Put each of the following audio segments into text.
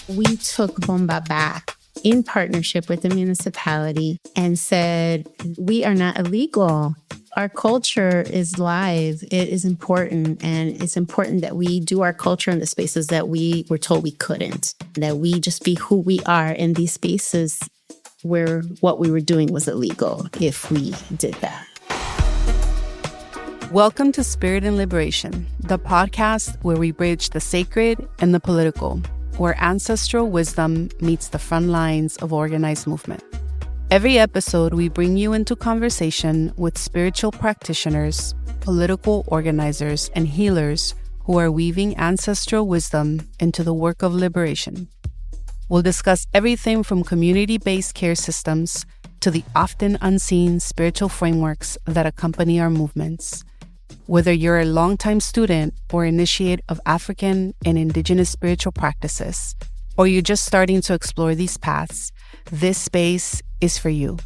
We took Bomba back in partnership with the municipality and said, we are not illegal. Our culture is live. It is important. And it's important that we do our culture in the spaces that we were told we couldn't, that we just be who we are in these spaces where what we were doing was illegal if we did that. Welcome to Spirit and Liberation, the podcast where we bridge the sacred and the political, where ancestral wisdom meets the front lines of organized movement. Every episode, we bring you into conversation with spiritual practitioners, political organizers, and healers who are weaving ancestral wisdom into the work of liberation. We'll discuss everything from community-based care systems to the often unseen spiritual frameworks that accompany our movements. Whether you're a longtime student or initiate of African and Indigenous spiritual practices, or you're just starting to explore these paths, this space is for you.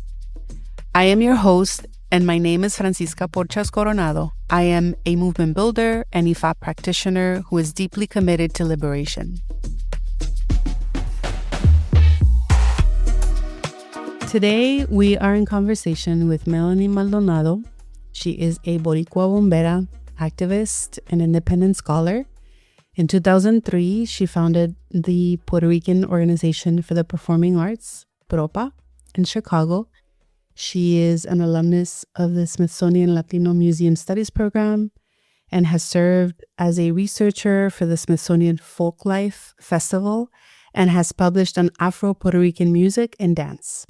I am your host, and my name is Francisca Porchas Coronado. I am a movement builder and IFA practitioner who is deeply committed to liberation. Today, we are in conversation with Melanie Maldonado. She is a Boricua bombera, activist, and independent scholar. In 2003, she founded the Puerto Rican Organization for the Performing Arts, PROPA, in Chicago. She is an alumnus of the Smithsonian Latino Museum Studies program and has served as a researcher for the Smithsonian Folklife Festival and has published on Afro-Boricua music and dance.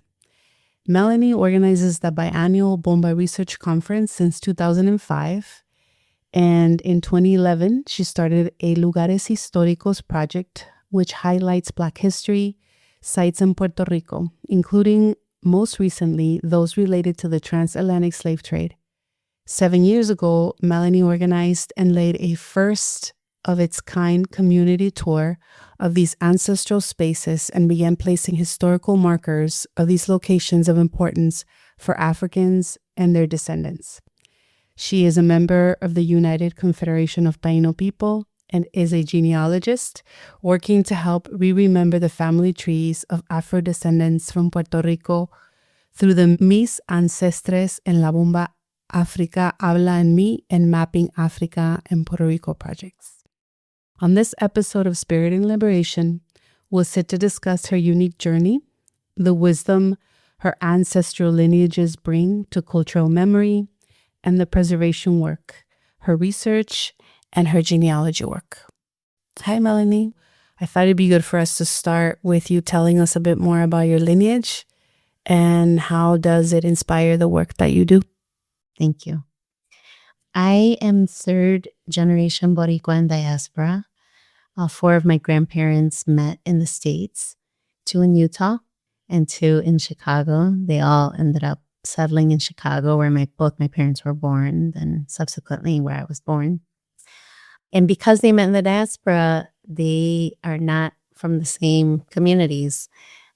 Melanie organizes the biannual Bomba Research Conference since 2005, and in 2011, she started a Lugares Históricos project, which highlights Black history sites in Puerto Rico, including, most recently, those related to the transatlantic slave trade. 7 years ago, Melanie organized and led a first-of-its-kind community tour of these ancestral spaces and began placing historical markers of these locations of importance for Africans and their descendants. She is a member of the United Confederation of Taino People and is a genealogist working to help remember the family trees of Afro-descendants from Puerto Rico through the Mis Ancestres en la Bomba Africa Habla en Mí and Mapping Africa and Puerto Rico projects. On this episode of Spirit and Liberation, we'll sit to discuss her unique journey, the wisdom her ancestral lineages bring to cultural memory, and the preservation work, her research, and her genealogy work. Hi, Melanie. I thought it'd be good for us to start with you telling us a bit more about your lineage and how does it inspire the work that you do? Thank you. I am third generation Boricua in diaspora. 4 of my grandparents met in the States, 2 in Utah and 2 in Chicago. They all ended up settling in Chicago where both my parents were born, then subsequently where I was born. And because they met in the diaspora, they are not from the same communities,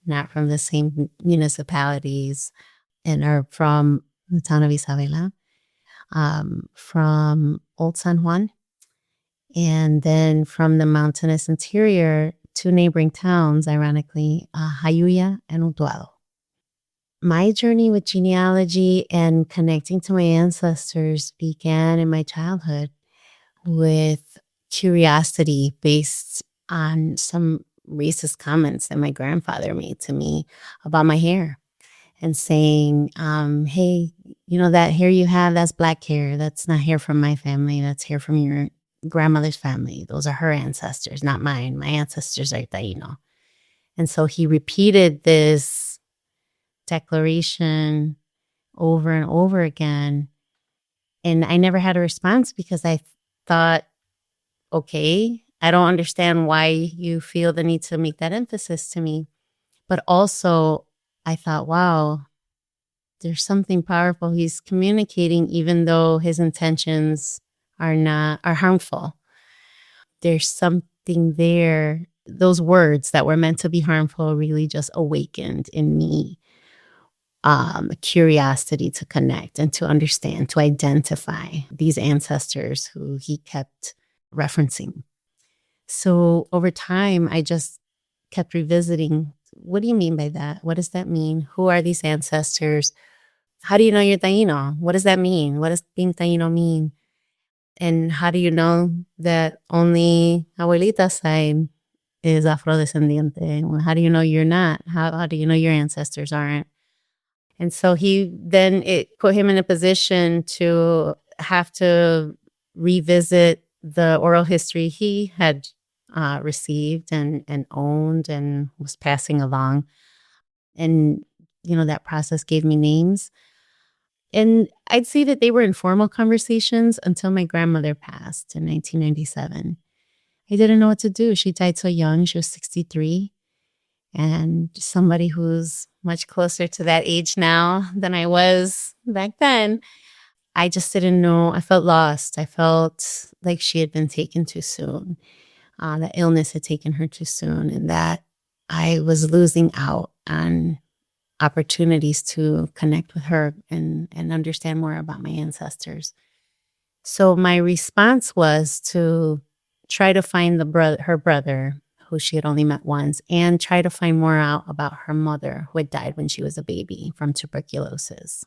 not from the same municipalities, and are from the town of Isabela, from Old San Juan, and then from the mountainous interior, 2 neighboring towns, ironically, Jayuya and Utuado. My journey with genealogy and connecting to my ancestors began in my childhood with curiosity based on some racist comments that my grandfather made to me about my hair and saying, hey, you know, that hair you have, that's Black hair. That's not hair from my family. That's hair from your grandmother's family. Those are her ancestors, not mine. My ancestors are Taino. And so he repeated this declaration over and over again. And I never had a response because I thought, okay, I don't understand why you feel the need to make that emphasis to me. But also I thought, wow, there's something powerful he's communicating, even though his intentions are harmful. There's something there. Those words that were meant to be harmful really just awakened in me curiosity to connect and to understand, to identify these ancestors who he kept referencing. So over time, I just kept revisiting, what do you mean by that? What does that mean? Who are these ancestors? How do you know you're Taino? What does that mean? What does being Taino mean? And how do you know that only Abuelita's side is Afrodescendiente? How do you know you're not? How do you know your ancestors aren't? And so it put him in a position to have to revisit the oral history he had received and owned and was passing along. And, that process gave me names. And I'd say that they were informal conversations until my grandmother passed in 1997. I didn't know what to do. She died so young. She was 63. And somebody who's much closer to that age now than I was back then, I just didn't know. I felt lost. I felt like she had been taken too soon. That illness had taken her too soon, and that I was losing out on opportunities to connect with her and understand more about my ancestors. So my response was to try to find her brother, who she had only met once, and try to find more out about her mother, who had died when she was a baby from tuberculosis.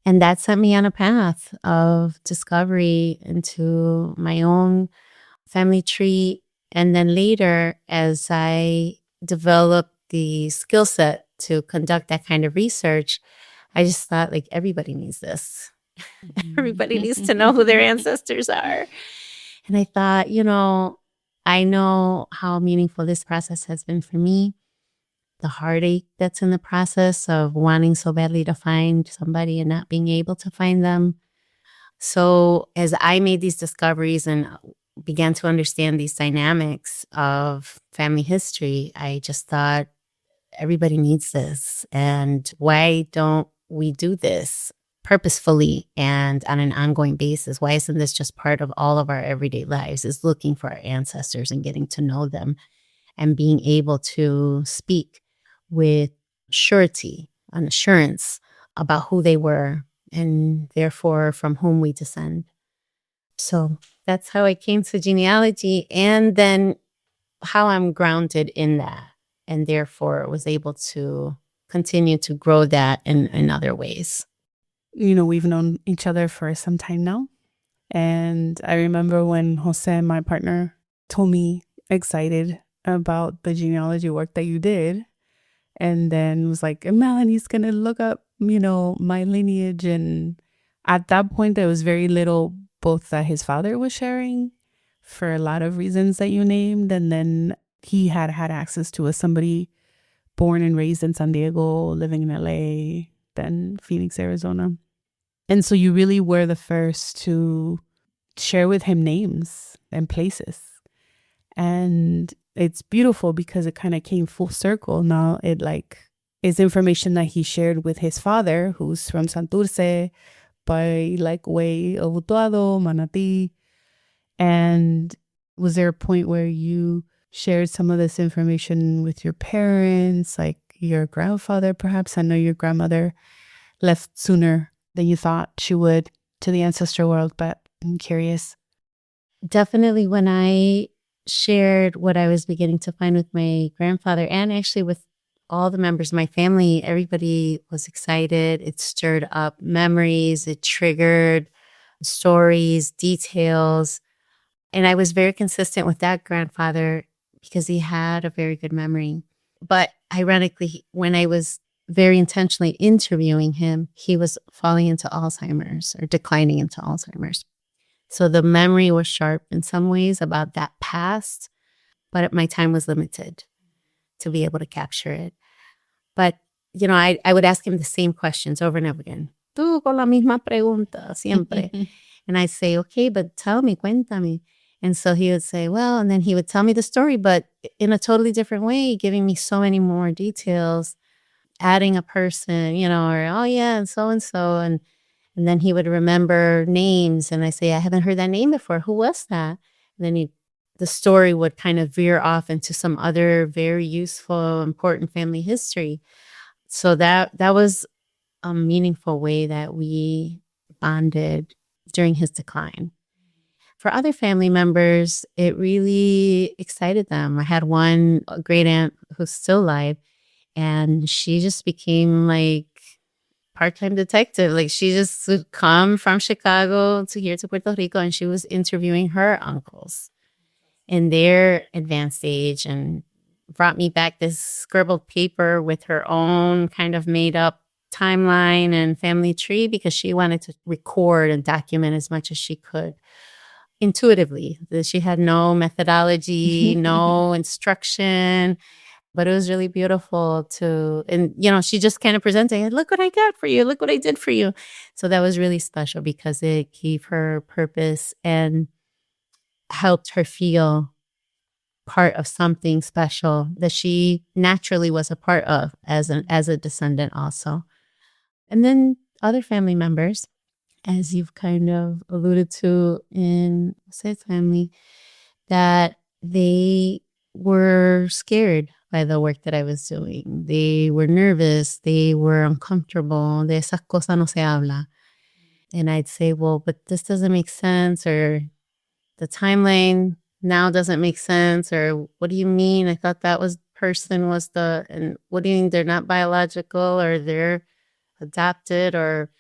And that sent me on a path of discovery into my own family tree. And then later, as I developed the skill set to conduct that kind of research, I just thought, like, everybody needs this. Everybody needs to know who their ancestors are. And I thought, I know how meaningful this process has been for me. The heartache that's in the process of wanting so badly to find somebody and not being able to find them. So as I made these discoveries and began to understand these dynamics of family history, I just thought, everybody needs this. And why don't we do this purposefully and on an ongoing basis? Why isn't this just part of all of our everyday lives, is looking for our ancestors and getting to know them and being able to speak with surety and assurance about who they were and therefore from whom we descend. So that's how I came to genealogy, and then how I'm grounded in that, and therefore was able to continue to grow that in other ways. We've known each other for some time now. And I remember when Jose, my partner, told me excited about the genealogy work that you did. And then was like, Melanie's going to look up, my lineage. And at that point, there was very little both that his father was sharing for a lot of reasons that you named. And then he had access to somebody born and raised in San Diego, living in LA, then Phoenix, Arizona. And so you really were the first to share with him names and places. And it's beautiful because it kind of came full circle. Now it is information that he shared with his father, who's from Santurce, by way of Utuado, Manatí. And was there a point where you shared some of this information with your parents, like your grandfather perhaps? I know your grandmother left sooner than you thought she would to the ancestral world, but I'm curious. Definitely when I shared what I was beginning to find with my grandfather, and actually with all the members of my family, everybody was excited. It stirred up memories. It triggered stories, details. And I was very consistent with that grandfather because he had a very good memory. But ironically, when I was very intentionally interviewing him, he was falling into Alzheimer's or declining into Alzheimer's. So the memory was sharp in some ways about that past, but my time was limited to be able to capture it. But, I would ask him the same questions over and over again. Tú con la misma pregunta, siempre. And I'd say, okay, but tell me, cuéntame. And so he would say, well, and then he would tell me the story, but in a totally different way, giving me so many more details, adding a person, or, oh yeah, and so. And then he would remember names. And I say, I haven't heard that name before. Who was that? And then the story would kind of veer off into some other very useful, important family history. So that was a meaningful way that we bonded during his decline. For other family members, it really excited them. I had one great aunt who's still alive. And she just became like part-time detective. Like she just would come from Chicago to here to Puerto Rico, and she was interviewing her uncles in their advanced age, and brought me back this scribbled paper with her own kind of made up timeline and family tree, because she wanted to record and document as much as she could intuitively. She had no methodology, no instruction, but it was really beautiful to, and she just kind of presented, look what I got for you, look what I did for you. So that was really special because it gave her purpose and helped her feel part of something special that she naturally was a part of as a descendant also. And then other family members, as you've kind of alluded to in Sid's family, that they were scared by the work that I was doing. They were nervous. They were uncomfortable. De esas cosas no se habla. And I'd say, well, but this doesn't make sense, or the timeline now doesn't make sense, or what do you mean? I thought that person was and what do you mean they're not biological, or they're adopted, or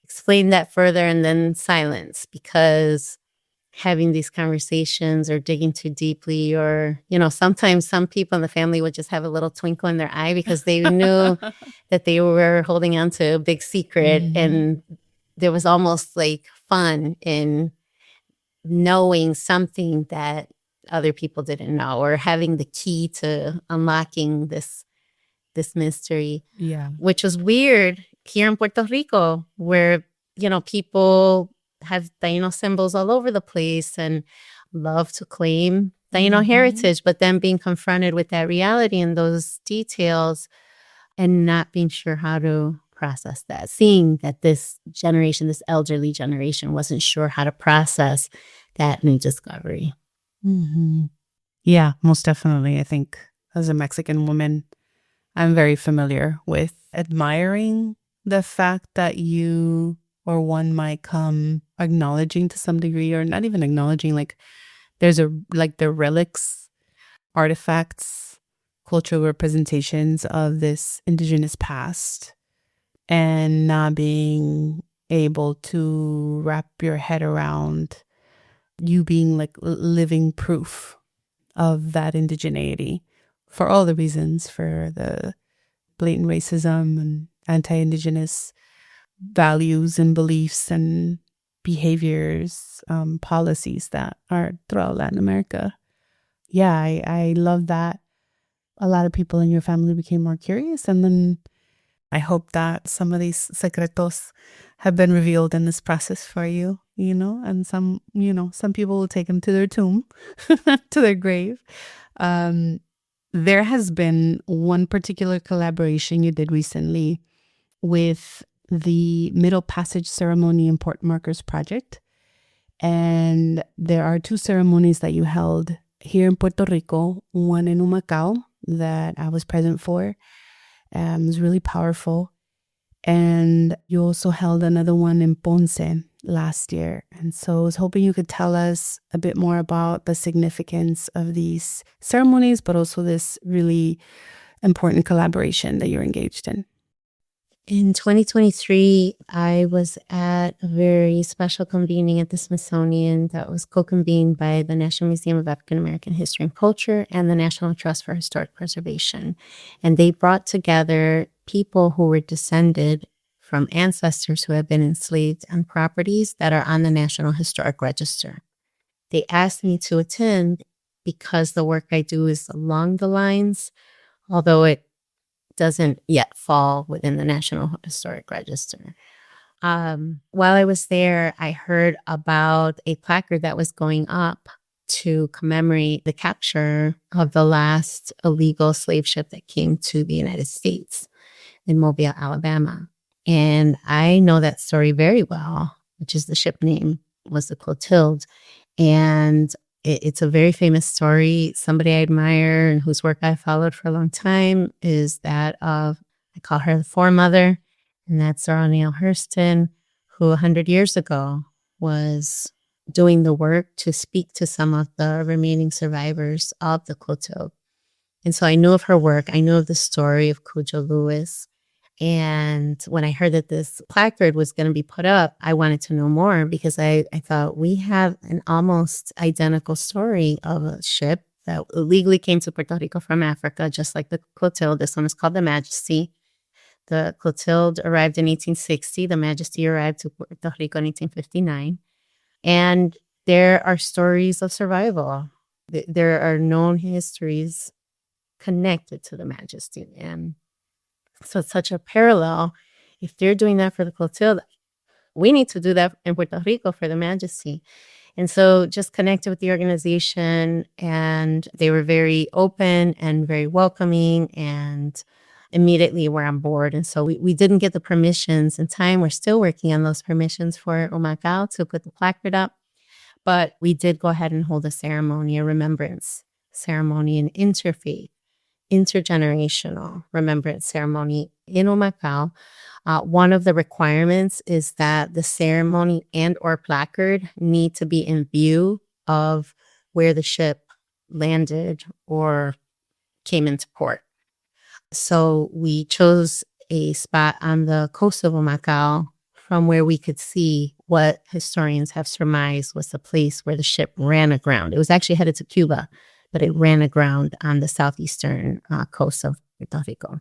explain that further, and then silence, because having these conversations or digging too deeply, or, sometimes some people in the family would just have a little twinkle in their eye because they knew that they were holding on to a big secret. Mm-hmm. And there was almost like fun in knowing something that other people didn't know, or having the key to unlocking this mystery. Yeah. Which was weird here in Puerto Rico, where, people have Taino symbols all over the place and love to claim Taino heritage, but then being confronted with that reality and those details and not being sure how to process that. Seeing that this generation, this elderly generation, wasn't sure how to process that new discovery. Mm-hmm. Yeah, most definitely. I think as a Mexican woman, I'm very familiar with admiring the fact that you or one might come acknowledging to some degree, or not even acknowledging, like there's the relics, artifacts, cultural representations of this indigenous past, and not being able to wrap your head around you being like living proof of that indigeneity, for all the reasons, for the blatant racism and anti-indigenous values and beliefs and behaviors, policies that are throughout Latin America. Yeah, I love that a lot of people in your family became more curious, and then I hope that some of these secretos have been revealed in this process for you, and some people will take them to their tomb, to their grave. There has been one particular collaboration you did recently with the Middle Passage Ceremony and Port Markers Project. And there are two ceremonies that you held here in Puerto Rico, one in Humacao that I was present for. It was really powerful. And you also held another one in Ponce last year. And so I was hoping you could tell us a bit more about the significance of these ceremonies, but also this really important collaboration that you're engaged in. In 2023, I was at a very special convening at the Smithsonian that was co-convened by the National Museum of African American History and Culture and the National Trust for Historic Preservation. And they brought together people who were descended from ancestors who had been enslaved on properties that are on the National Historic Register. They asked me to attend because the work I do is along the lines, although it doesn't yet fall within the National Historic Register. While I was there, I heard about a placard that was going up to commemorate the capture of the last illegal slave ship that came to the United States in Mobile, Alabama. And I know that story very well, which is the ship name was the Clotilde. And it's a very famous story. Somebody I admire and whose work I followed for a long time is that of, I call her the foremother, and that's Zora Neale Hurston, who 100 years ago was doing the work to speak to some of the remaining survivors of the Clotilde. And so I knew of her work. I knew of the story of Cujo Lewis. And when I heard that this placard was going to be put up, I wanted to know more because I thought we have an almost identical story of a ship that illegally came to Puerto Rico from Africa, just like the Clotilde. This one is called the Majesty. The Clotilde arrived in 1860. The Majesty arrived to Puerto Rico in 1859. And there are stories of survival. There are known histories connected to the Majesty. And so it's such a parallel. If they're doing that for the Clotilde, we need to do that in Puerto Rico for the Majesty. And so just connected with the organization, and they were very open and very welcoming, and immediately we're on board. And so we didn't get the permissions in time. We're still working on those permissions for Humacao to put the placard up. But we did go ahead and hold a ceremony, a remembrance ceremony, an interfaith, intergenerational remembrance ceremony in Humacao. One of the requirements is that the ceremony and or placard need to be in view of where the ship landed or came into port. So we chose a spot on the coast of Humacao from where we could see what historians have surmised was the place where the ship ran aground. It was actually headed to Cuba, but it ran aground on the southeastern coast of Puerto Rico.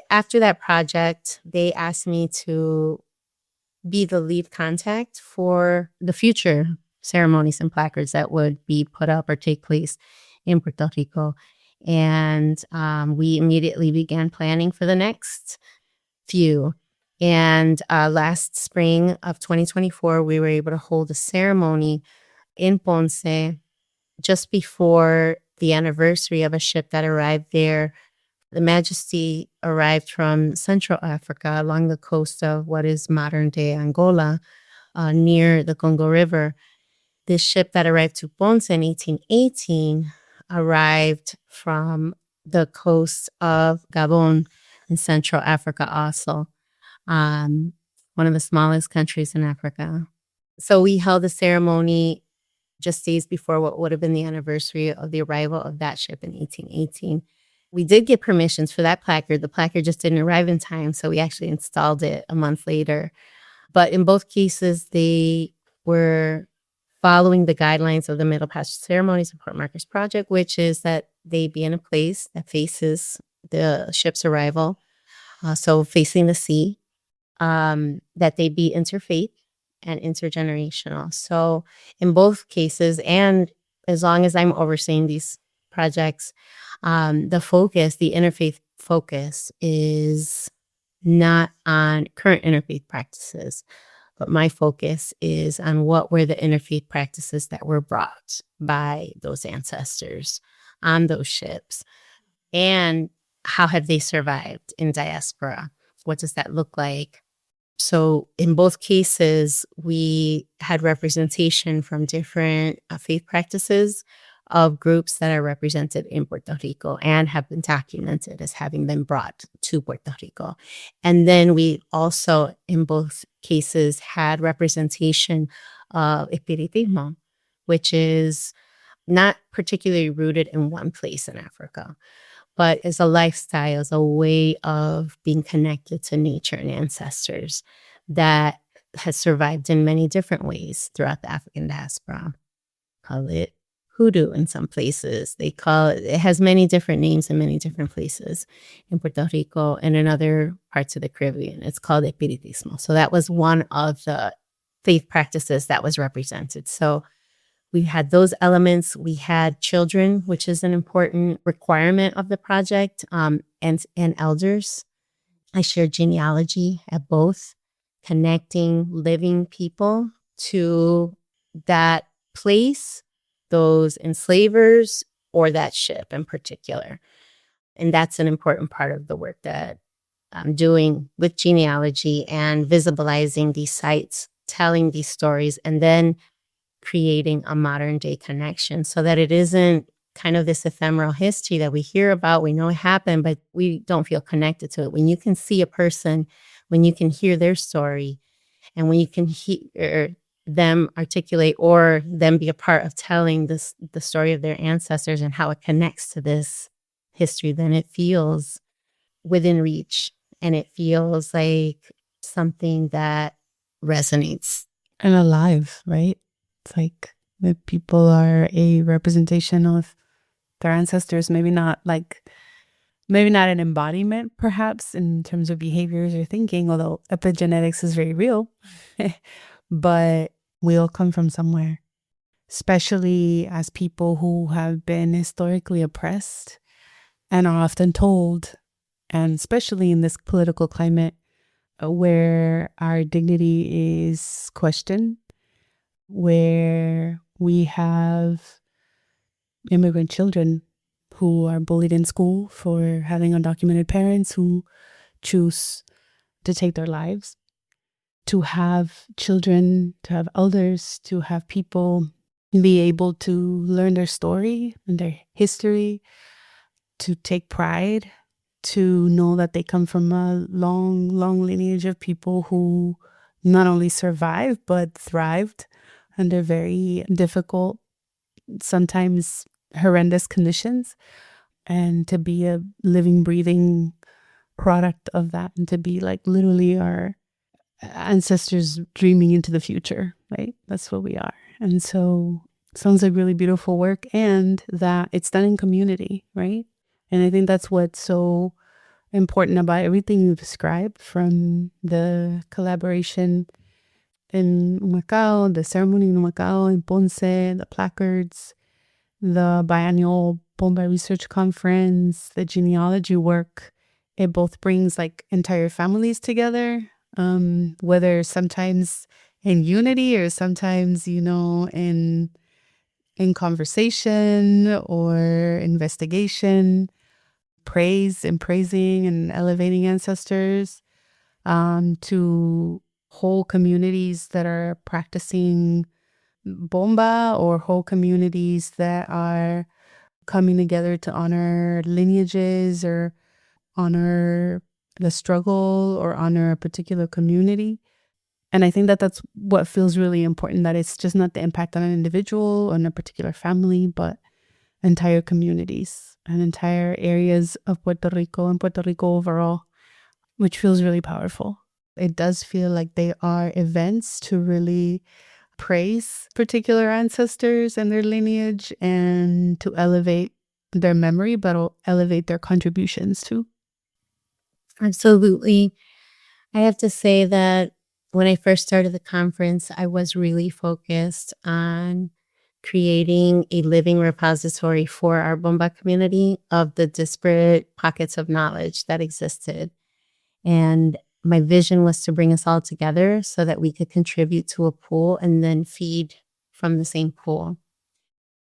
After that project, they asked me to be the lead contact for the future ceremonies and placards that would be put up or take place in Puerto Rico. And we immediately began planning for the next few. And last spring of 2024, we were able to hold a ceremony in Ponce just before the anniversary of a ship that arrived there. The Majesty arrived from Central Africa along the coast of what is modern-day Angola, near the Congo River. This ship that arrived to Ponce in 1818 arrived from the coast of Gabon in Central Africa also, one of the smallest countries in Africa. So we held a ceremony just days before what would have been the anniversary of the arrival of that ship in 1818. We did get permissions for that placard. The placard just didn't arrive in time, so we actually installed it a month later. But in both cases, they were following the guidelines of the Middle Passage Ceremonies and Port Markers Project, which is that they be in a place that faces the ship's arrival, so facing the sea, that they be interfaith and intergenerational. So in both cases, and as long as I'm overseeing these projects, the focus, the interfaith focus, is not on current interfaith practices, but my focus is on what were the interfaith practices that were brought by those ancestors on those ships, and how have they survived in diaspora? What does that look like? So in both cases, we had representation from different faith practices of groups that are represented in Puerto Rico and have been documented as having been brought to Puerto Rico. And then we also, in both cases, had representation of Espiritismo, which is not particularly rooted in one place in Africa, but as a lifestyle, as a way of being connected to nature and ancestors that has survived in many different ways throughout the African diaspora. Call it hoodoo in some places. They call it, it has many different names in many different places in Puerto Rico and in other parts of the Caribbean. It's called Espiritismo. So that was one of the faith practices that was represented. So we had those elements. We had children, which is an important requirement of the project, and elders. I shared genealogy at both, connecting living people to that place, those enslavers, or that ship in particular. And that's an important part of the work that I'm doing with genealogy and visibilizing these sites, telling these stories, and then creating a modern day connection so that it isn't kind of this ephemeral history that we hear about. We know it happened, but we don't feel connected to it. When you can see a person, when you can hear their story, and when you can hear them articulate or them be a part of telling the story of their ancestors and how it connects to this history, then it feels within reach and it feels like something that resonates. And alive, right? It's like the people are a representation of their ancestors, maybe not an embodiment perhaps in terms of behaviors or thinking, although epigenetics is very real. But we all come from somewhere, especially as people who have been historically oppressed and are often told, and especially in this political climate where our dignity is questioned, where we have immigrant children who are bullied in school for having undocumented parents who choose to take their lives, to have children, to have elders, to have people be able to learn their story and their history, to take pride, to know that they come from a long, long lineage of people who not only survived, but thrived under very difficult, sometimes horrendous conditions, and to be a living, breathing product of that, and to be like literally our ancestors dreaming into the future, right? That's what we are. And so sounds like really beautiful work, and that it's done in community, right? And I think that's what's so important about everything you described, from the collaboration in Macau, the ceremony in Macau, in Ponce, the placards, the biannual Bomba Research Conference, the genealogy work. It both brings like entire families together, whether sometimes in unity or sometimes, in conversation or investigation, praising and elevating ancestors, to whole communities that are practicing bomba, or whole communities that are coming together to honor lineages or honor the struggle or honor a particular community. And I think that that's what feels really important, that it's just not the impact on an individual or on a particular family, but entire communities and entire areas of Puerto Rico and Puerto Rico overall, which feels really powerful. It does feel like they are events to really praise particular ancestors and their lineage, and to elevate their memory, but elevate their contributions too. Absolutely. I have to say that when I first started the conference, I was really focused on creating a living repository for our Bomba community of the disparate pockets of knowledge that existed. And my vision was to bring us all together so that we could contribute to a pool and then feed from the same pool.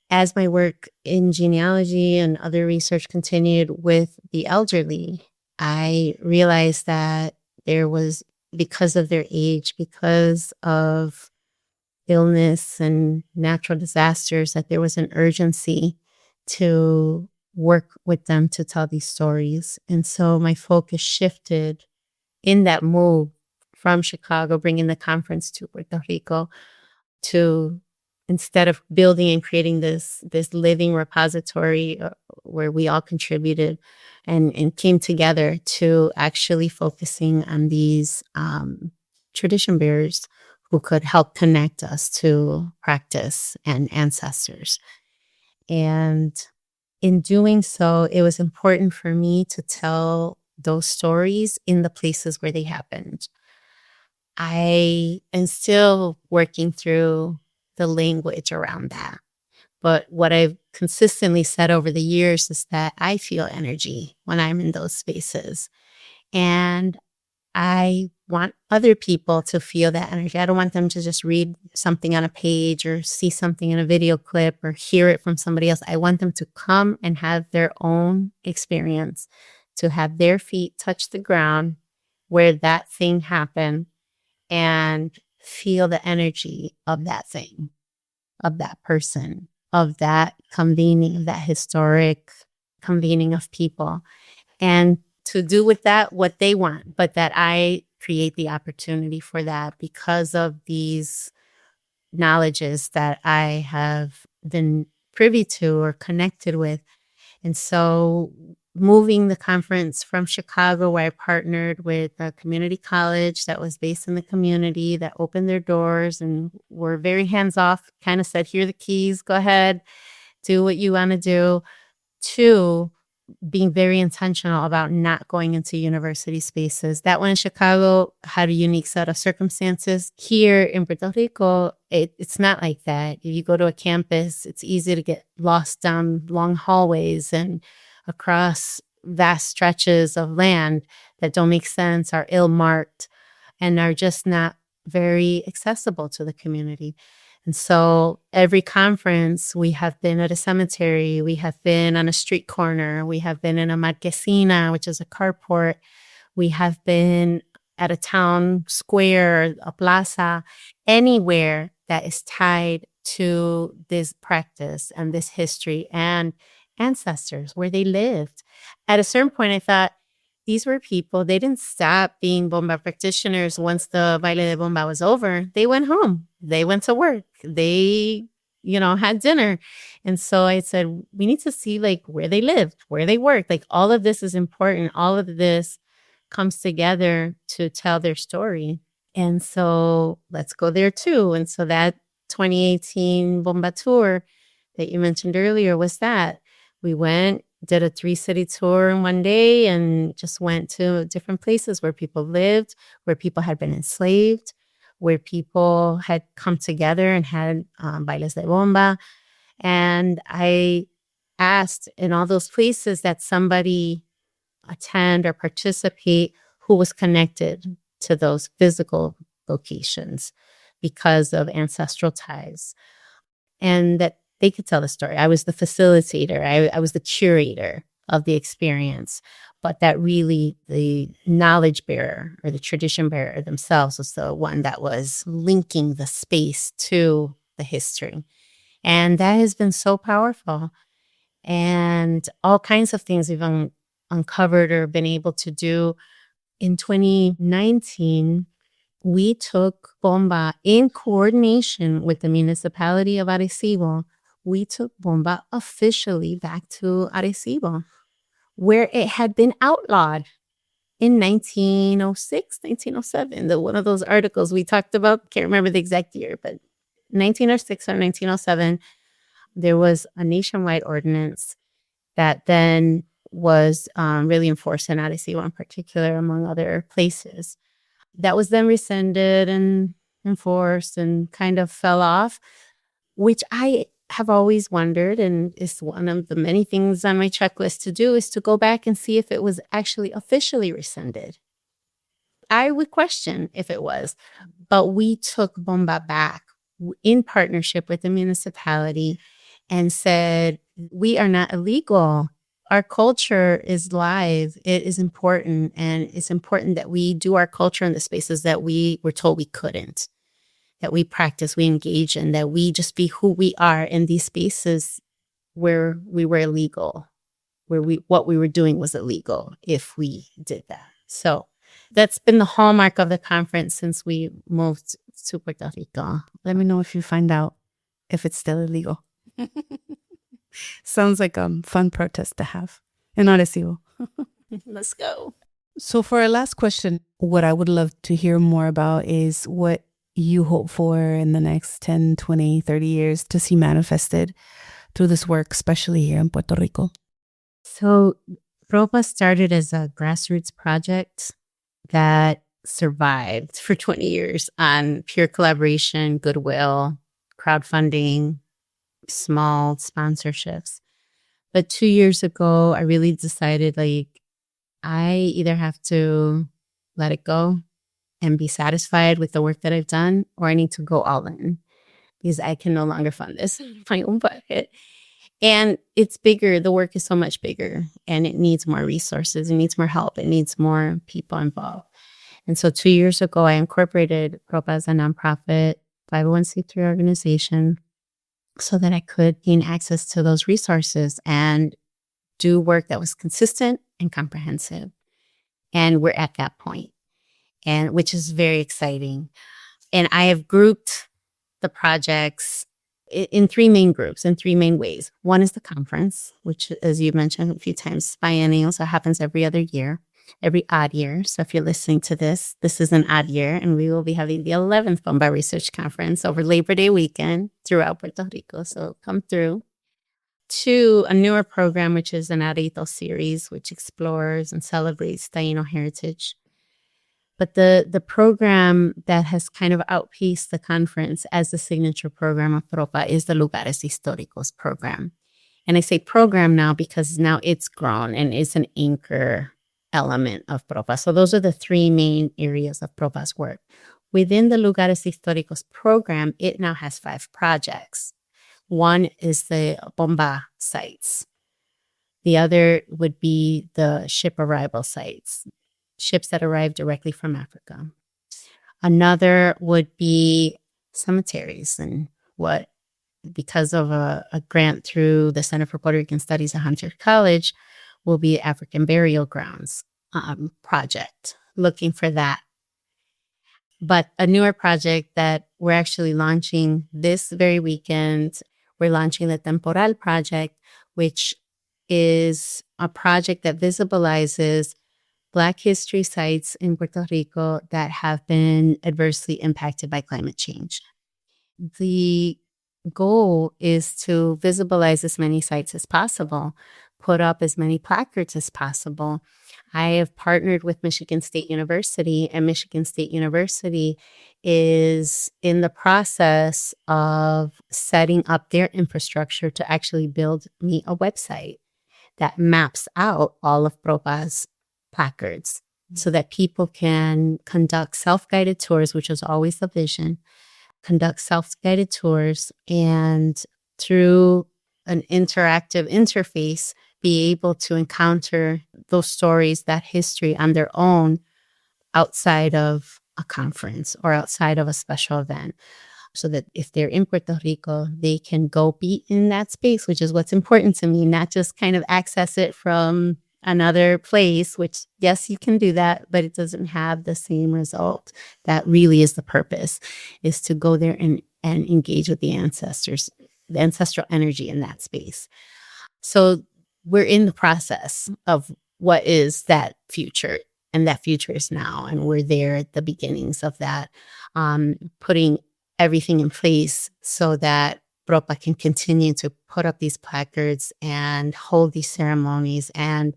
As my work in genealogy and other research continued with the elderly, I realized that there was, because of their age, because of illness and natural disasters, that there was an urgency to work with them to tell these stories. And so my focus shifted in that move from Chicago, bringing the conference to Puerto Rico, to, instead of building and creating this living repository where we all contributed and came together, to actually focusing on these tradition bearers who could help connect us to practice and ancestors. And in doing so, it was important for me to tell those stories in the places where they happened. I am still working through the language around that. But what I've consistently said over the years is that I feel energy when I'm in those spaces. And I want other people to feel that energy. I don't want them to just read something on a page or see something in a video clip or hear it from somebody else. I want them to come and have their own experience, to have their feet touch the ground where that thing happened and feel the energy of that thing, of that person, of that convening, of that historic convening of people. And to do with that what they want, but that I create the opportunity for that because of these knowledges that I have been privy to or connected with. And so moving the conference from Chicago, where I partnered with a community college that was based in the community, that opened their doors and were very hands-off, kind of said, here are the keys, go ahead, do what you want to do, to being very intentional about not going into university spaces. That one in Chicago had a unique set of circumstances. Here in Puerto Rico, it's not like that. If you go to a campus, it's easy to get lost down long hallways and across vast stretches of land that don't make sense, are ill-marked, and are just not very accessible to the community. And so every conference, we have been at a cemetery, we have been on a street corner, we have been in a marquesina, which is a carport, we have been at a town square, a plaza, anywhere that is tied to this practice and this history and ancestors, where they lived. At a certain point, I thought, these were people, they didn't stop being bomba practitioners once the baile de bomba was over. They went home. They went to work. They, had dinner. And so I said, we need to see like where they lived, where they worked. Like all of this is important. All of this comes together to tell their story. And so let's go there too. And so that 2018 Bomba tour that you mentioned earlier was that. We went, did a 3-city tour in one day and just went to different places where people lived, where people had been enslaved, where people had come together and had bailes de bomba. And I asked in all those places that somebody attend or participate who was connected to those physical locations because of ancestral ties, and that they could tell the story. I was the facilitator. I was the curator of the experience, but that really the knowledge bearer or the tradition bearer themselves was the one that was linking the space to the history. And that has been so powerful. And all kinds of things we've uncovered or been able to do. In 2019, we took Bomba in coordination with the municipality of Arecibo. We took Bomba officially back to Arecibo, where it had been outlawed in 1906, 1907. One of those articles we talked about, can't remember the exact year, but 1906 or 1907, there was a nationwide ordinance that then was really enforced in Arecibo in particular, among other places. That was then rescinded and enforced and kind of fell off, which I have always wondered, and is one of the many things on my checklist to do, is to go back and see if it was actually officially rescinded. I would question if it was, but we took Bomba back in partnership with the municipality and said, we are not illegal. Our culture is live. It is important. And it's important that we do our culture in the spaces that we were told we couldn't, that we practice, we engage in, that we just be who we are in these spaces where we were illegal, where what we were doing was illegal if we did that. So that's been the hallmark of the conference since we moved to Puerto Rico. Let me know if you find out if it's still illegal. Sounds like a fun protest to have in Arecibo. Let's go. So for our last question, what I would love to hear more about is what you hope for in the next 10, 20, 30 years to see manifested through this work, especially here in Puerto Rico. So ROPA started as a grassroots project that survived for 20 years on pure collaboration, goodwill, crowdfunding, small sponsorships. But 2 years ago, I really decided, I either have to let it go and be satisfied with the work that I've done, or I need to go all in because I can no longer fund this in my own bucket. And it's bigger. The work is so much bigger, and it needs more resources. It needs more help. It needs more people involved. And so 2 years ago, I incorporated ROPA as a nonprofit 501c3 organization so that I could gain access to those resources and do work that was consistent and comprehensive. And we're at that point, and which is very exciting. And I have grouped the projects in three main groups, in three main ways. One is the conference, which, as you mentioned a few times, biennial, so it happens every other year, every odd year. So if you're listening to this, this is an odd year, and we will be having the 11th Bomba Research Conference over Labor Day weekend throughout Puerto Rico. So come through. Two, a newer program, which is an Arito series, which explores and celebrates Taino heritage. But the program that has kind of outpaced the conference as the signature program of Propa is the Lugares Históricos program. And I say program now because now it's grown and it's an anchor element of Propa. So those are the three main areas of Propa's work. Within the Lugares Históricos program, it now has 5 projects. One is the Bomba sites. The other would be the ship arrival sites, ships that arrive directly from Africa. Another would be cemeteries, and because of a grant through the Center for Puerto Rican Studies at Hunter College, will be African Burial Grounds project, looking for that. But a newer project that we're actually launching this very weekend, we're launching the Temporal project, which is a project that visibilizes Black history sites in Puerto Rico that have been adversely impacted by climate change. The goal is to visualize as many sites as possible, put up as many placards as possible. I have partnered with Michigan State University, and Michigan State University is in the process of setting up their infrastructure to actually build me a website that maps out all of Propa's placards so that people can conduct self-guided tours, which is always the vision, conduct self-guided tours, and through an interactive interface, be able to encounter those stories, that history on their own outside of a conference or outside of a special event. So that if they're in Puerto Rico, they can go be in that space, which is what's important to me, not just kind of access it from another place, which, yes, you can do that, but it doesn't have the same result. That really is the purpose, is to go there and engage with the ancestors, the ancestral energy in that space. So we're in the process of what is that future, and that future is now, and we're there at the beginnings of that, putting everything in place so that Propa can continue to put up these placards and hold these ceremonies and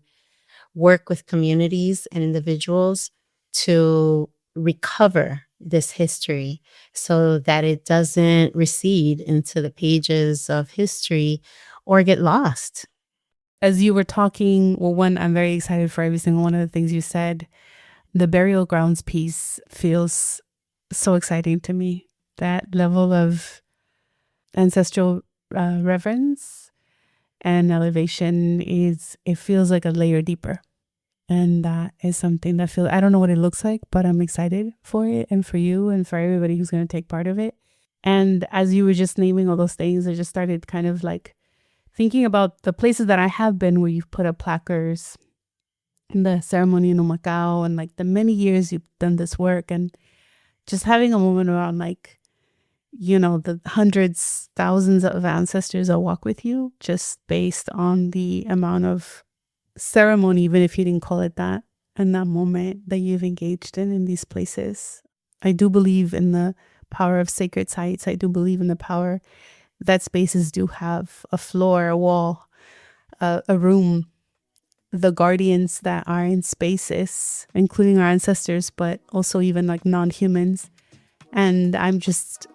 work with communities and individuals to recover this history so that it doesn't recede into the pages of history or get lost. As you were talking, well, one, I'm very excited for every single one of the things you said. The burial grounds piece feels so exciting to me. That level of ancestral reverence and elevation it feels like a layer deeper. And that is something that I don't know what it looks like, but I'm excited for it and for you and for everybody who's going to take part of it. And as you were just naming all those things, I just started kind of like thinking about the places that I have been where you've put up placards, the ceremony in Humacao, and like the many years you've done this work, and just having a moment around like, you know, the hundreds, thousands of ancestors that walk with you, just based on the amount of ceremony, even if you didn't call it that, and that moment that you've engaged in these places. I do believe in the power of sacred sites. I do believe in the power that spaces do have a floor, a wall, a room, the guardians that are in spaces, including our ancestors, but also even like non-humans. And I'm just,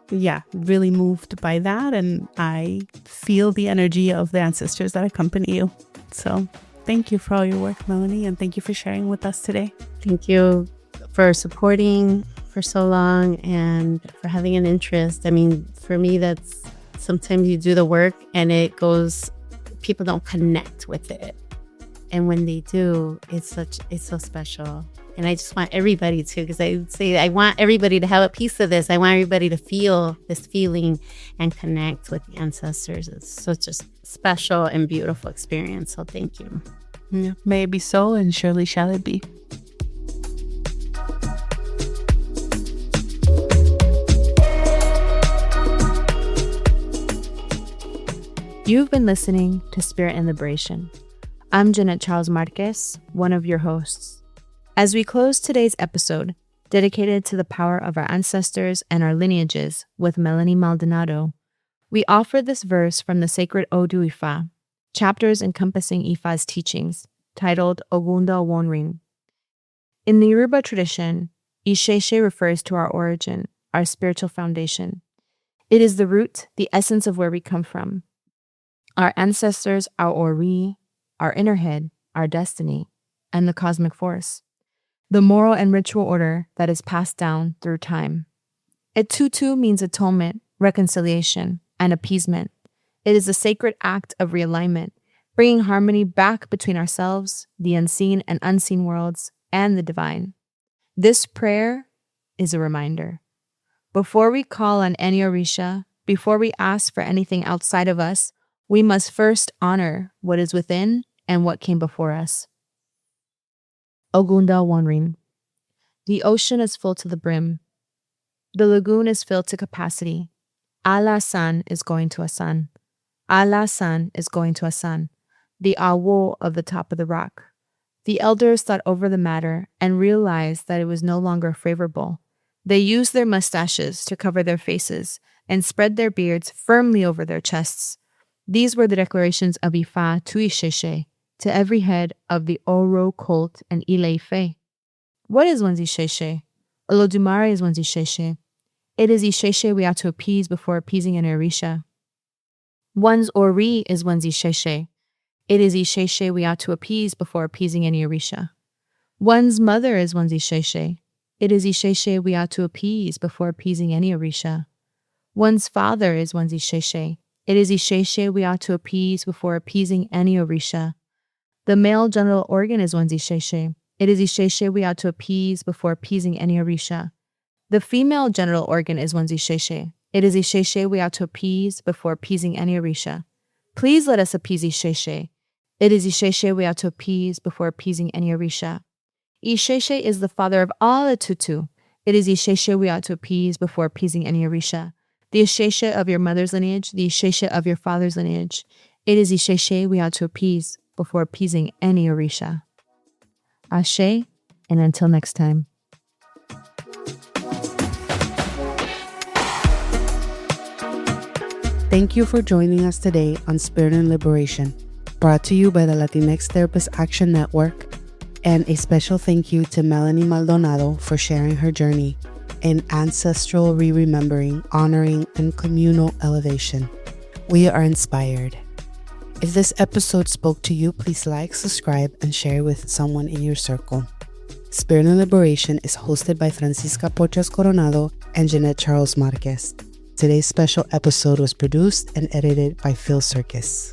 really moved by that. And I feel the energy of the ancestors that accompany you. So thank you for all your work, Melanie, and thank you for sharing with us today. Thank you for supporting for so long and for having an interest. I mean, for me, that's sometimes you do the work and people don't connect with it. And when they do, it's so special. And I just want everybody to, because I would say I want everybody to have a piece of this. I want everybody to feel this feeling and connect with the ancestors. It's such a special and beautiful experience. So thank you. Yeah, may it be so, and surely shall it be. You've been listening to Spirit and Liberation. I'm Jeanette Charles Marquez, one of your hosts. As we close today's episode, dedicated to the power of our ancestors and our lineages with Melanie Maldonado, we offer this verse from the sacred Odu Ifa, chapters encompassing Ifa's teachings, titled Ogunda Wonrin. In the Yoruba tradition, Isheshe refers to our origin, our spiritual foundation. It is the root, the essence of where we come from. Our ancestors, our Ori, our inner head, our destiny, and the cosmic force. The moral and ritual order that is passed down through time. Etutu means atonement, reconciliation, and appeasement. It is a sacred act of realignment, bringing harmony back between ourselves, the unseen and unseen worlds, and the divine. This prayer is a reminder. Before we call on any Orisha, before we ask for anything outside of us, we must first honor what is within and what came before us. Ogunda Wonrin. The ocean is full to the brim. The lagoon is filled to capacity. Allah-san is going to Asan. Allah-san is going to Asan, the awo of the top of the rock. The elders thought over the matter and realized that it was no longer favorable. They used their mustaches to cover their faces and spread their beards firmly over their chests. These were the declarations of Ifa to Isheshe, to every head of the Oro, Colt, and Ile Ife. What is one's Isheshe? Olodumare is one's Isheshe. It is Isheshe we ought to appease before appeasing an Orisha. One's Ori is one's Isheshe. It is Isheshe we ought to appease before appeasing any Orisha. One's mother is one's Isheshe. It is Isheshe we ought to appease before appeasing any Orisha. One's father is one's Isheshe. It is Isheshe we ought to appease before appeasing any Orisha. The male genital organ is one's Isheshe. It is Isheshe we ought to appease before appeasing any Orisha. The female genital organ is one's Isheshe. It is Isheshe we ought to appease before appeasing any Orisha. Please let us appease Isheshe. It is Isheshe we ought to appease before appeasing any Orisha. Isheshe is the father of all Etutu. It is Isheshe we ought to appease before appeasing any Orisha. The Isheshe of your mother's lineage, the Isheshe of your father's lineage. It is Isheshe we ought to appease before appeasing any Orisha. Ashe, and until next time. Thank you for joining us today on Spirit and Liberation, brought to you by the Latinx Therapist Action Network, and a special thank you to Melanie Maldonado for sharing her journey in ancestral re-remembering, honoring, and communal elevation. We are inspired. If this episode spoke to you, please like, subscribe, and share with someone in your circle. Spirit and Liberation is hosted by Francisca Pochas Coronado and Jeanette Charles Marquez. Today's special episode was produced and edited by Phil Circus.